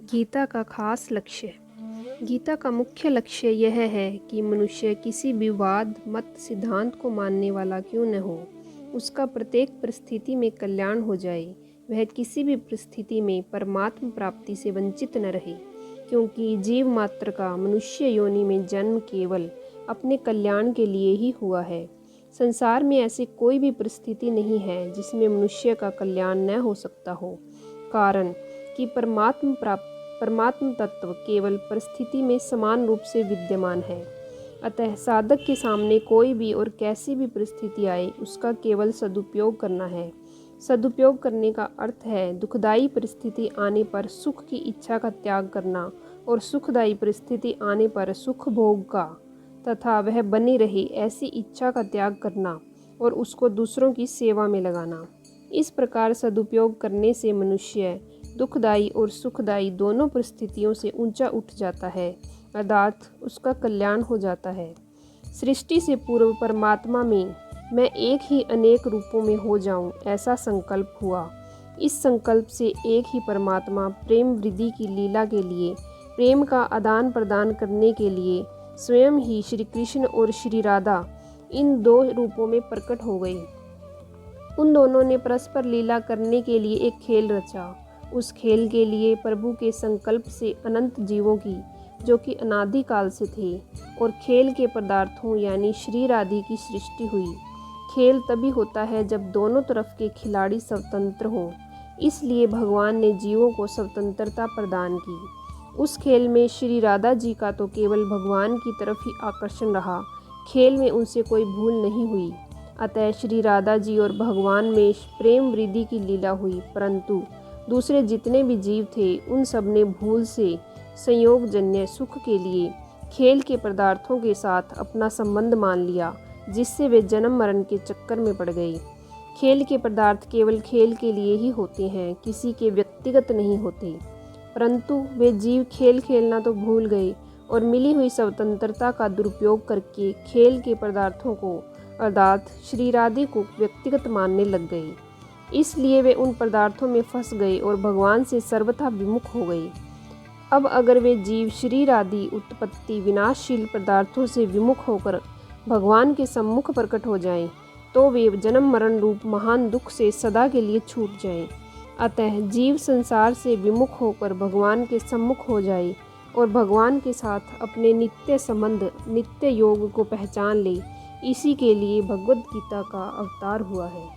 गीता का खास लक्ष्य। गीता का मुख्य लक्ष्य यह है कि मनुष्य किसी भी वाद मत सिद्धांत को मानने वाला क्यों न हो, उसका प्रत्येक परिस्थिति में कल्याण हो जाए। वह किसी भी परिस्थिति में परमात्म प्राप्ति से वंचित न रहे, क्योंकि जीव मात्र का मनुष्य योनि में जन्म केवल अपने कल्याण के लिए ही हुआ है। संसार में ऐसी कोई भी परिस्थिति नहीं है जिसमें मनुष्य का कल्याण न हो सकता हो, कारण कि परमात्म तत्व केवल परिस्थिति में समान रूप से विद्यमान है। अतः साधक के सामने कोई भी और कैसी भी परिस्थिति आए, उसका केवल सदुपयोग करना है। सदुपयोग करने का अर्थ है दुखदायी परिस्थिति आने पर सुख की इच्छा का त्याग करना और सुखदायी परिस्थिति आने पर सुख भोग का तथा वह बनी रही ऐसी इच्छा का त्याग करना और उसको दूसरों की सेवा में लगाना। इस प्रकार सदुपयोग करने से मनुष्य दुखदायी और सुखदायी दोनों परिस्थितियों से ऊंचा उठ जाता है, अर्थात उसका कल्याण हो जाता है। सृष्टि से पूर्व परमात्मा में मैं एक ही अनेक रूपों में हो जाऊं, ऐसा संकल्प हुआ। इस संकल्प से एक ही परमात्मा प्रेम वृद्धि की लीला के लिए, प्रेम का आदान प्रदान करने के लिए स्वयं ही श्री कृष्ण और श्री राधा इन दो रूपों में प्रकट हो गए। उन दोनों ने परस्पर लीला करने के लिए एक खेल रचा। उस खेल के लिए प्रभु के संकल्प से अनंत जीवों की, जो कि अनादि काल से थे, और खेल के पदार्थों यानी श्री राधे की सृष्टि हुई। खेल तभी होता है जब दोनों तरफ के खिलाड़ी स्वतंत्र हों, इसलिए भगवान ने जीवों को स्वतंत्रता प्रदान की। उस खेल में श्री राधा जी का तो केवल भगवान की तरफ ही आकर्षण रहा, खेल में उनसे कोई भूल नहीं हुई। अतः श्री राधा जी और भगवान में प्रेम वृद्धि की लीला हुई, परंतु दूसरे जितने भी जीव थे उन सब ने भूल से संयोगजन्य सुख के लिए खेल के पदार्थों के साथ अपना संबंध मान लिया, जिससे वे जन्म मरण के चक्कर में पड़ गए। खेल के पदार्थ केवल खेल के लिए ही होते हैं, किसी के व्यक्तिगत नहीं होते। परंतु वे जीव खेल खेलना तो भूल गए और मिली हुई स्वतंत्रता का दुरुपयोग करके खेल के पदार्थों को अर्थात श्री राधे को व्यक्तिगत मानने लग गए। इसलिए वे उन पदार्थों में फंस गए और भगवान से सर्वथा विमुख हो गए। अब अगर वे जीव श्री राधे उत्पत्ति विनाशशील पदार्थों से विमुख होकर भगवान के सम्मुख प्रकट हो जाएं, तो वे जन्म मरण रूप महान दुख से सदा के लिए छूट जाएं। अतः जीव संसार से विमुख होकर भगवान के सम्मुख हो जाए और भगवान के साथ अपने नित्य संबंध, नित्य योग को पहचान ले। इसी के लिए भगवद गीता का अवतार हुआ है।